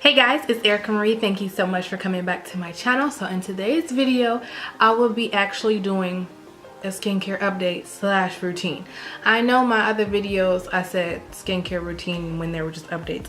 Hey guys, it's Erika Marie. Thank you so much for coming back to my channel. So in today's video, I will be actually doing a skincare update slash routine. I know my other videos I said skincare routine when they were just updates,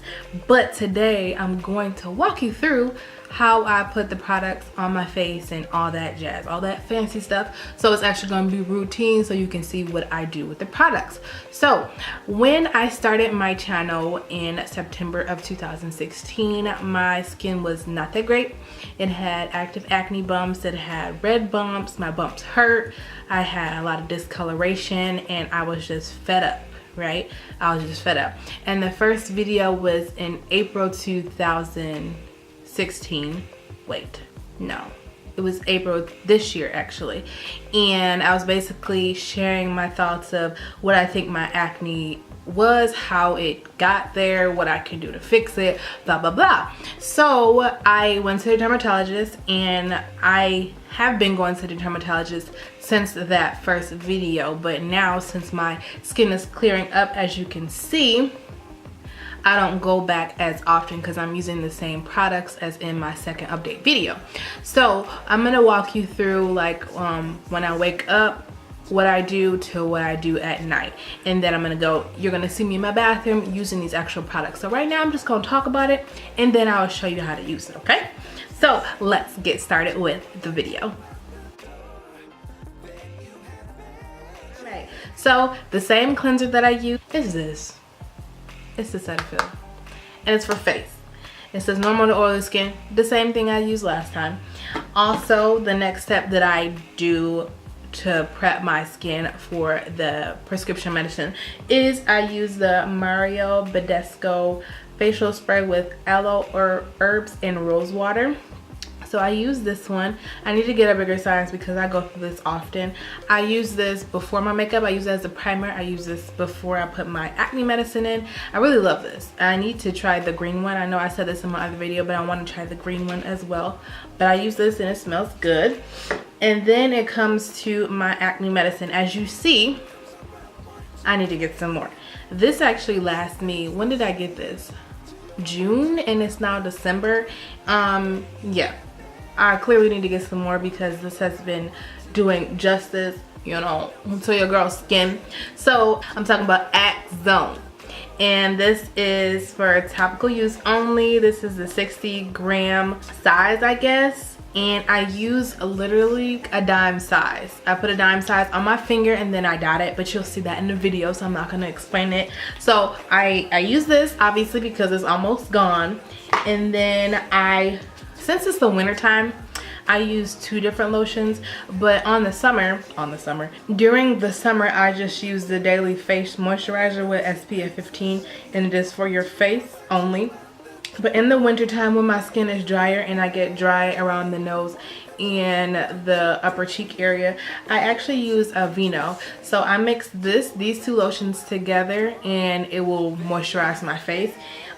but today I'm going to walk you through how I put the products on my face and all that jazz, all that fancy stuff. So it's actually going to be routine so you can see what I do with the products. So when I started my channel in September of 2016, my skin was not that great. It had active acne bumps, it had red bumps, my bumps hurt, I had a lot of discoloration, and I was just fed up, right? I was just fed up. And the first video was in April 2016. Wait, no, it was April this year actually. And I was basically sharing my thoughts of what I think my acne was, how it got there, what I can do to fix it, blah blah blah. So I went to the dermatologist, and I have been going to the dermatologist since that first video, but now since my skin is clearing up, as you can see, I don't go back as often because I'm using the same products as in my second update video. So I'm gonna walk you through like when I wake up, what I do to what I do at night, and then you're gonna see me in my bathroom using these actual products. So right now I'm just gonna talk about it, and then I'll show you how to use it, okay? So let's get started with the video. Right, so the same cleanser that I use is this. It's the Cetaphil, and it's for face. It says normal to oily skin, the same thing I used last time. Also, the next step that I do to prep my skin for the prescription medicine is I use the Mario Badescu facial spray with aloe herbs and rose water. So I use this one. I need to get a bigger size because I go through this often. I use this before my makeup. I use it as a primer. I use this before I put my acne medicine in. I really love this. I need to try the green one. I know I said this in my other video, but I want to try the green one as well. But I use this and it smells good. And then it comes to my acne medicine. As you see, I need to get some more. This actually lasts me, when did I get this? June, and it's now December. Yeah. I clearly need to get some more because this has been doing justice, you know, to your girl's skin. So I'm talking about Aczone, and this is for topical use only. This is the 60-gram size, I guess, and I use literally a dime size. I put a dime size on my finger and then I dot it, but you'll see that in the video, so I'm not gonna explain it. So I use this obviously because it's almost gone, and then since it's the winter time, I use two different lotions, but during the summer, I just use the daily face moisturizer with SPF 15, and it is for your face only. But in the winter time, when my skin is drier and I get dry around the nose and the upper cheek area, I actually use Aveeno. So I mix these two lotions together, and it will moisturize my face.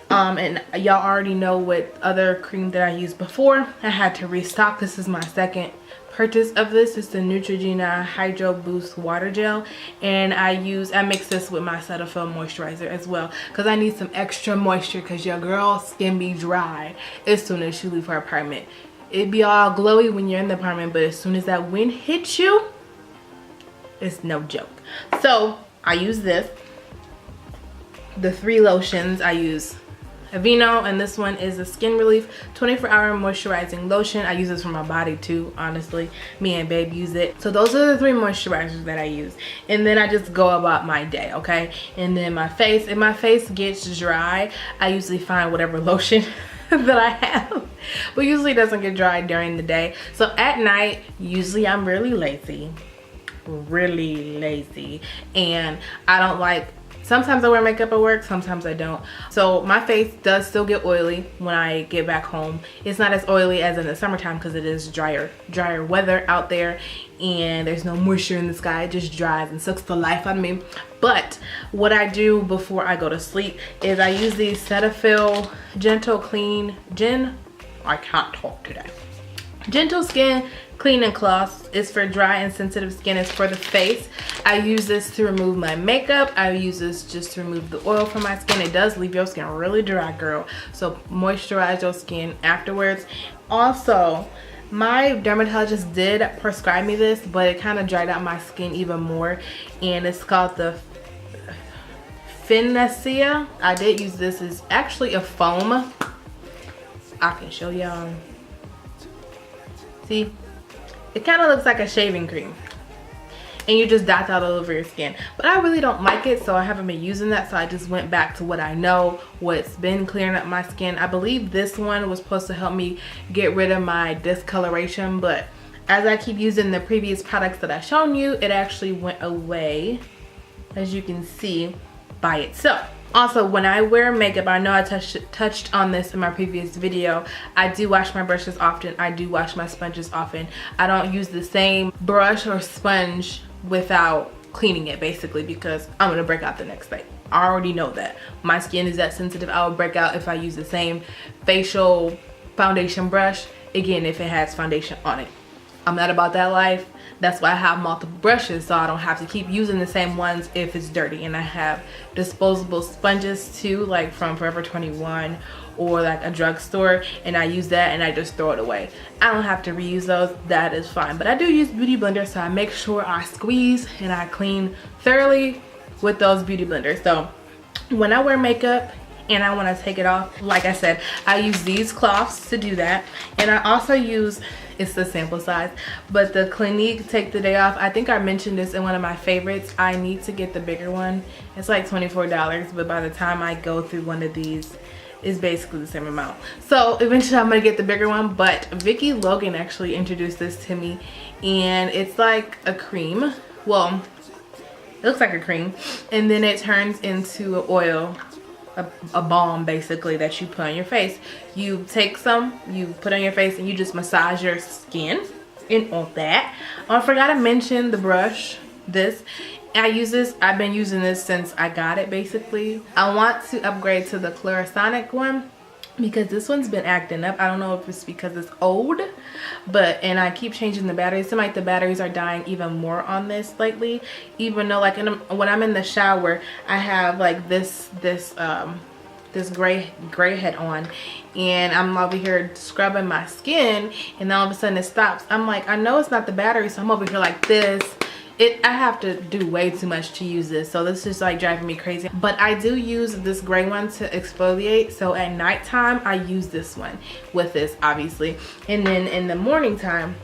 And y'all already know what other cream that I used before. I had to restock. This is my second purchase of this. It's the Neutrogena Hydro Boost Water Gel, and I mix this with my Cetaphil moisturizer as well because I need some extra moisture because your girl's skin be dry as soon as she leave her apartment. It be all glowy when you're in the apartment, but as soon as that wind hits you, it's no joke. So I use this. The three lotions I use Aveeno, and this one is the Skin Relief 24-hour moisturizing lotion. I use this for my body too, honestly. Me and babe use it. So those are the three moisturizers that I use, and then I just go about my day, okay? And then my face, if my face gets dry, I usually find whatever lotion that I have, but usually it doesn't get dry during the day. So at night, usually I'm really lazy, and I don't like, sometimes I wear makeup at work, sometimes I don't. So my face does still get oily when I get back home. It's not as oily as in the summertime because it is drier weather out there, and there's no moisture in the sky. It just dries and sucks the life out of me. But what I do before I go to sleep is I use the Cetaphil Gentle Clean I can't talk today. Gentle Skin Cleaning Cloth is for dry and sensitive skin. It's for the face. I use this to remove my makeup. I use this just to remove the oil from my skin. It does leave your skin really dry, girl. So moisturize your skin afterwards. Also, my dermatologist did prescribe me this, but it kind of dried out my skin even more. And it's called the Finacea. I did use this. It's actually a foam. I can show y'all. See, it kind of looks like a shaving cream, and you just dot that all over your skin. But I really don't like it, so I haven't been using that. So I just went back to what I know, what's been clearing up my skin. I believe this one was supposed to help me get rid of my discoloration, but as I keep using the previous products that I've shown you, it actually went away, as you can see, by itself. Also, when I wear makeup, I know I touched on this in my previous video, I do wash my brushes often. I do wash my sponges often. I don't use the same brush or sponge without cleaning it, basically, because I'm gonna break out the next day. I already know that. My skin is that sensitive. I will break out if I use the same facial foundation brush, again, if it has foundation on it. I'm not about that life. That's why I have multiple brushes, so I don't have to keep using the same ones if it's dirty. And I have disposable sponges too, like from Forever 21 or like a drugstore, and I use that and I just throw it away. I don't have to reuse those. That is fine. But I do use beauty blenders, so I make sure I squeeze and I clean thoroughly with those beauty blenders. So when I wear makeup and I want to take it off, like I said, I use these cloths to do that. And I also use, it's the sample size, but the Clinique Take the Day Off. I think I mentioned this in one of my favorites. I need to get the bigger one. It's like $24, but by the time I go through one of these, it's basically the same amount. So eventually I'm gonna get the bigger one, but Vicky Logan actually introduced this to me, and it's like a cream. Well, it looks like a cream, and then it turns into an oil, a balm basically, that you put on your face. You take some, you put on your face, and you just massage your skin and all that. Oh, I forgot to mention the brush. This, I use this, I've been using this since I got it basically. I want to upgrade to the Clarisonic one because this one's been acting up. I don't know if it's because it's old, but, and I keep changing the batteries. It seems like the batteries are dying even more on this lately, even though like when I'm in the shower, I have like this gray head on, and I'm over here scrubbing my skin, and all of a sudden it stops. I'm like, I know it's not the battery, so I'm over here like this. I have to do way too much to use this, so this is like driving me crazy. But I do use this gray one to exfoliate, so at nighttime I use this one with this, obviously, and then in the morning time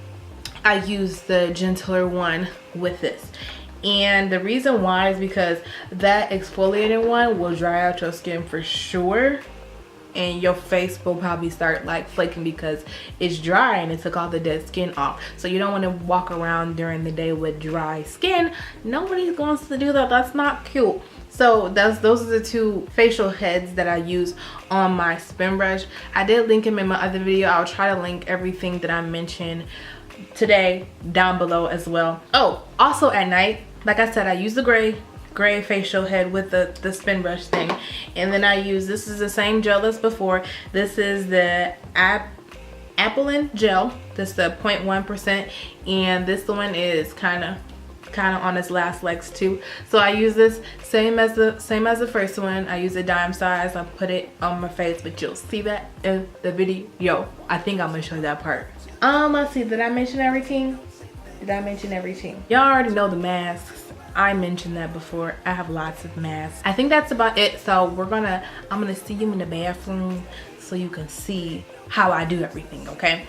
I use the gentler one with this. And the reason why is because that exfoliating one will dry out your skin for sure, and your face will probably start like flaking because it's dry and it took all the dead skin off. So you don't want to walk around during the day with dry skin. Nobody wants to do that. That's not cute. So those are the two facial heads that I use on my spin brush. I did link them in my other video. I'll try to link everything that I mentioned today down below as well. Oh, also at night, like I said, I use the gray facial head with the spin brush thing, and then I use, this is the same gel as before. This is the Adapalene Gel. This is the 0.1%, and this one is kind of on its last legs too. So I use this same as the first one. I use a dime size. I put it on my face, but you'll see that in the video. I think I'm gonna show you that part. Let's see, did I mention everything? Y'all already know the masks. I mentioned that before. I have lots of masks. I think that's about it. So I'm gonna see you in the bathroom so you can see how I do everything, okay?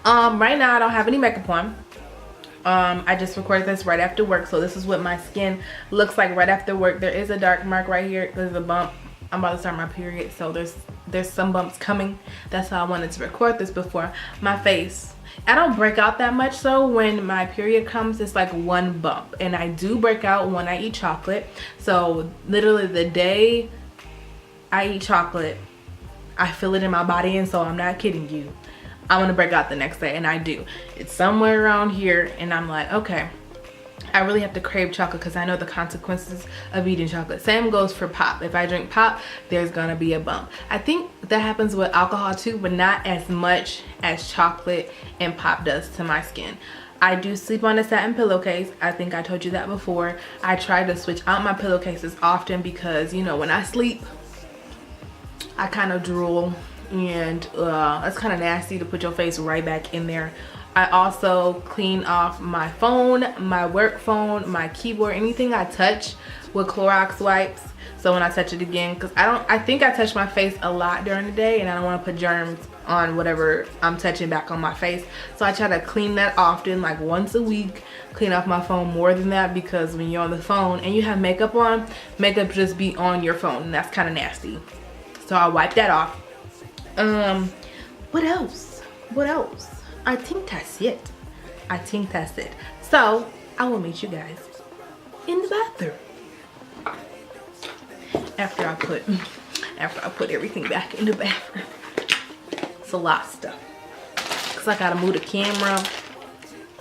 Right now I don't have any makeup on. I just recorded this right after work, so this is what my skin looks like right after work. There is a dark mark right here. There's a bump. I'm about to start my period, so there's some bumps coming. That's how I wanted to record this before. My face, I don't break out that much, so when my period comes, it's like one bump, and I do break out when I eat chocolate. So literally the day I eat chocolate, I feel it in my body, and so I'm not kidding you, I'm gonna break out the next day, and I do. It's somewhere around here, and I'm like, okay, I really have to crave chocolate because I know the consequences of eating chocolate. Same goes for pop. If I drink pop, there's gonna be a bump. I think that happens with alcohol too, but not as much as chocolate and pop does to my skin. I do sleep on a satin pillowcase. I think I told you that before. I try to switch out my pillowcases often because, you know, when I sleep, I kind of drool, and it's kind of nasty to put your face right back in there. I also clean off my phone, my work phone, my keyboard, anything I touch with Clorox wipes. So when I touch it again, because I think I touch my face a lot during the day, and I don't want to put germs on whatever I'm touching back on my face. So I try to clean that often, like once a week. Clean off my phone more than that, because when you're on the phone and you have makeup on, makeup just be on your phone, and that's kind of nasty. So I wipe that off. What else? What else? I think that's it. I think that's it. So I will meet you guys in the bathroom after I put everything back in the bathroom. It's a lot of stuff, because I gotta move the camera,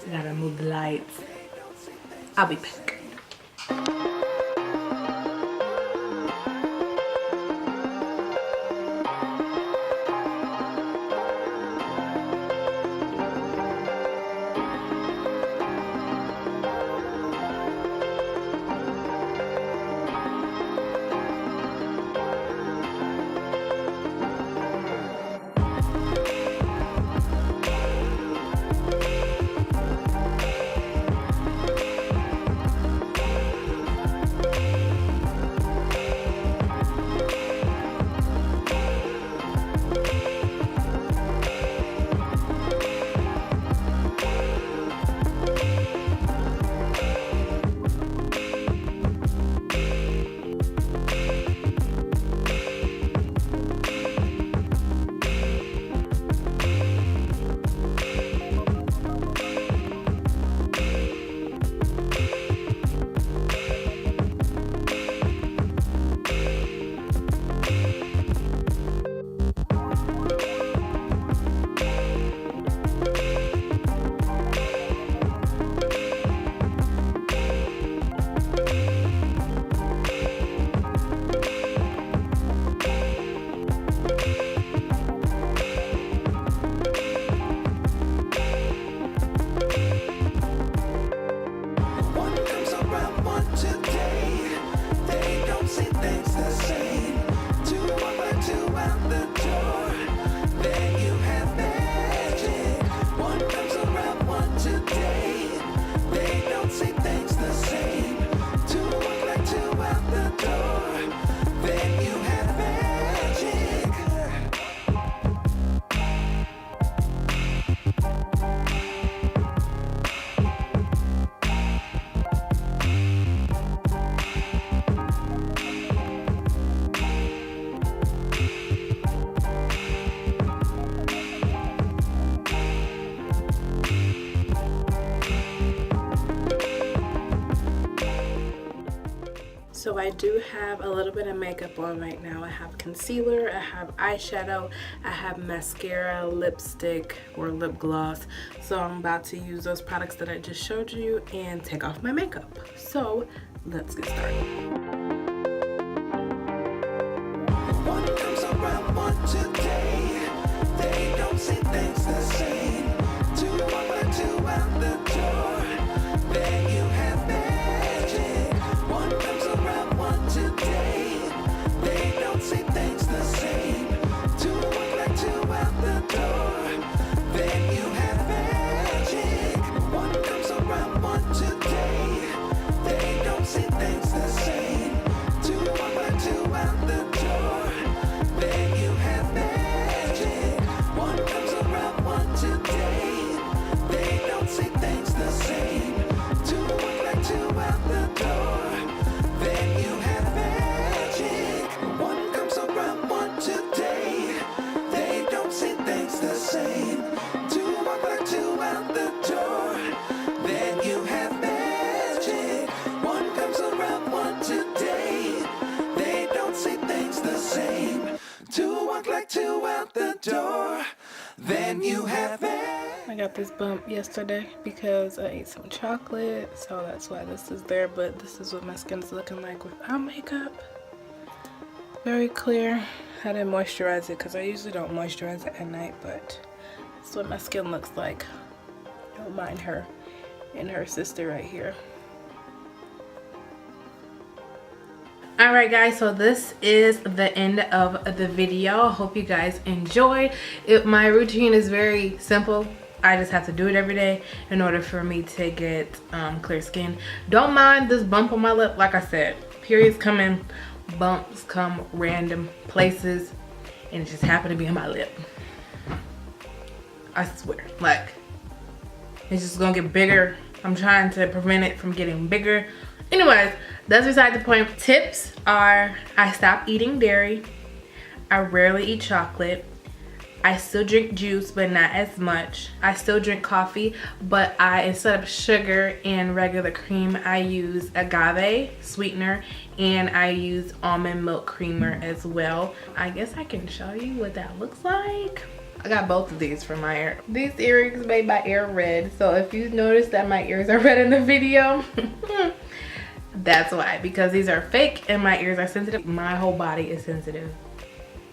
I gotta move the lights. I'll be back. So I do have a little bit of makeup on right now. I have concealer, I have eyeshadow, I have mascara, lipstick, or lip gloss. So I'm about to use those products that I just showed you and take off my makeup. So let's get started. One comes around one today. They don't see things the same. Two walk two out the door. Then you have magic. One comes around one today. They don't see things the same. Two walk two out the door. Then you have magic. One comes around one today. They don't see things the same. Two walk two out the door. Then you have magic. One comes around one today. They don't see things the same. Two walk two out the door. Then you have magic. One comes around one today. They don't see things the same. Two walk two out the door. Then you have magic. One comes around one today. They don't see things the same. Two walk like two out the door. Then you have magic. I got this bump yesterday because I ate some chocolate, so that's why this is there. But this is what my skin's looking like without makeup. Very clear. I didn't moisturize it because I usually don't moisturize it at night, but that's what my skin looks like. Don't mind her and her sister right here. Alright guys, so this is the end of the video. I hope you guys enjoyed it. My routine is very simple. I just have to do it every day in order for me to get clear skin. Don't mind this bump on my lip. Like I said, periods come in, bumps come random places, and it just happened to be on my lip. I swear, like, it's just gonna get bigger. I'm trying to prevent it from getting bigger. Anyways, that's beside the point. Tips are, I stopped eating dairy. I rarely eat chocolate. I still drink juice, but not as much. I still drink coffee, but instead of sugar and regular cream, I use agave sweetener, and I use almond milk creamer as well. I guess I can show you what that looks like. I got both of these for my ear. These earrings made my ear red, so if you notice that my ears are red in the video, that's why, because these are fake and my ears are sensitive. My whole body is sensitive.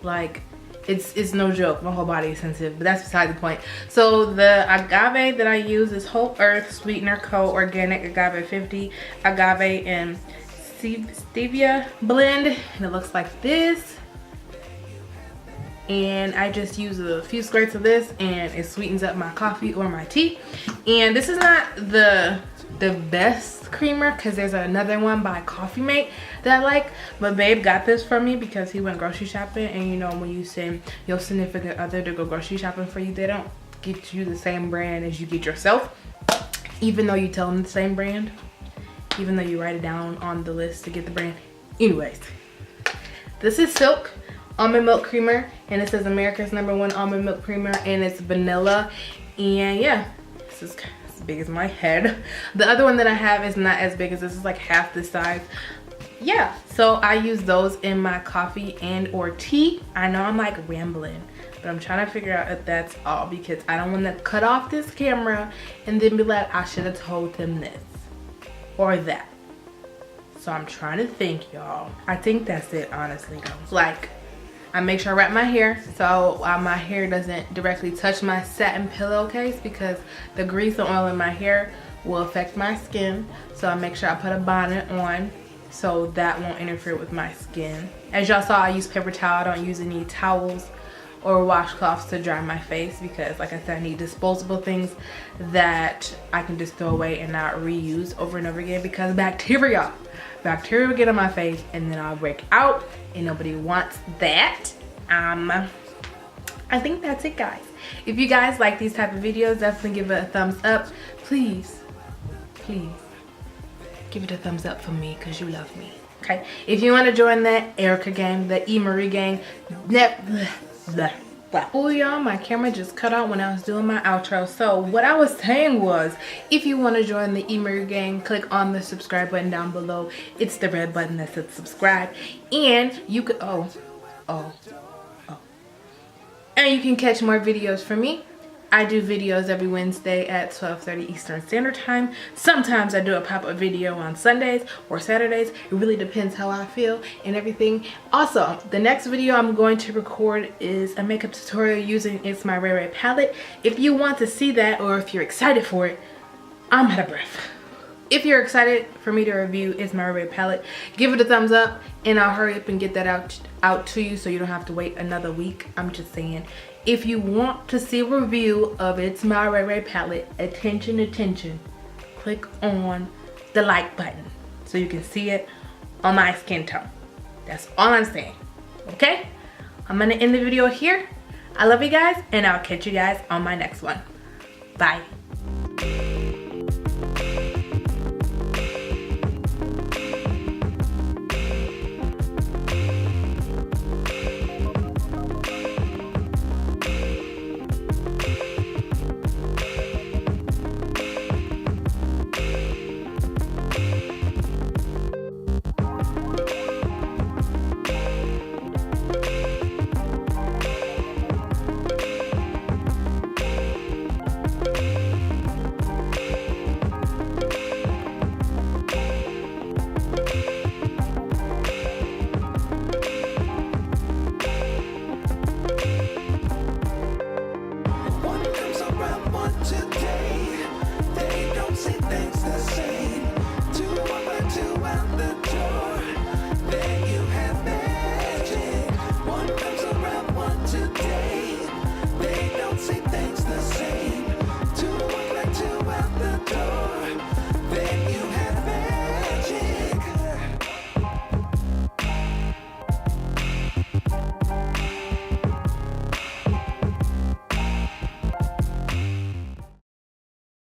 Like, it's no joke, my whole body is sensitive, but that's beside the point. So the agave that I use is Whole Earth Sweetener Co. Organic Agave 50 Agave and Stevia blend, and it looks like this. And I just use a few squirts of this and it sweetens up my coffee or my tea. And this is not the best creamer because there's another one by Coffee Mate that I like, but babe got this for me because he went grocery shopping, and you know, when you send your significant other to go grocery shopping for you, they don't get you the same brand as you get yourself, even though you tell them the same brand, even though you write it down on the list to get the brand. Anyways, this is Silk almond milk creamer, and it says America's #1 almond milk creamer, and it's vanilla. And yeah, this is as big as my head. The other one that I have is not as big as this. Is like half this size. Yeah, so I use those in my coffee and or tea. I know I'm like rambling, but I'm trying to figure out if that's all, because I don't want to cut off this camera and then be like, I should have told them this or that. So I'm trying to think, y'all. I think that's it, honestly though. Like, I make sure I wrap my hair so my hair doesn't directly touch my satin pillowcase, because the grease and oil in my hair will affect my skin. So I make sure I put a bonnet on so that won't interfere with my skin. As y'all saw, I use paper towel. I don't use any towels or washcloths to dry my face, because like I said, I need disposable things that I can just throw away and not reuse over and over again, because bacteria will get on my face and then I'll break out, and nobody wants that. I think that's it, guys. If you guys like these type of videos, definitely give it a thumbs up. Please give it a thumbs up for me, because you love me. Okay, if you want to join the Erika gang, the emarie gang, oh y'all, my camera just cut out when I was doing my outro. So what I was saying was, if you want to join the emarie gang, click on the subscribe button down below. It's the red button that says subscribe, and you could and you can catch more videos from me. I do videos every Wednesday at 12:30 Eastern Standard Time. Sometimes I do a pop-up video on Sundays or Saturdays. It really depends how I feel and everything. Also, the next video I'm going to record is a makeup tutorial using ItIseMarie palette. If you want to see that, or if you're excited for it, I'm out of breath. If you're excited for me to review ItIseMarie palette, give it a thumbs up, and I'll hurry up and get that out to you so you don't have to wait another week. I'm just saying. If you want to see a review of ItIseMarie palette, attention, click on the like button so you can see it on my skin tone. That's all I'm saying, okay? I'm gonna end the video here. I love you guys, and I'll catch you guys on my next one. Bye.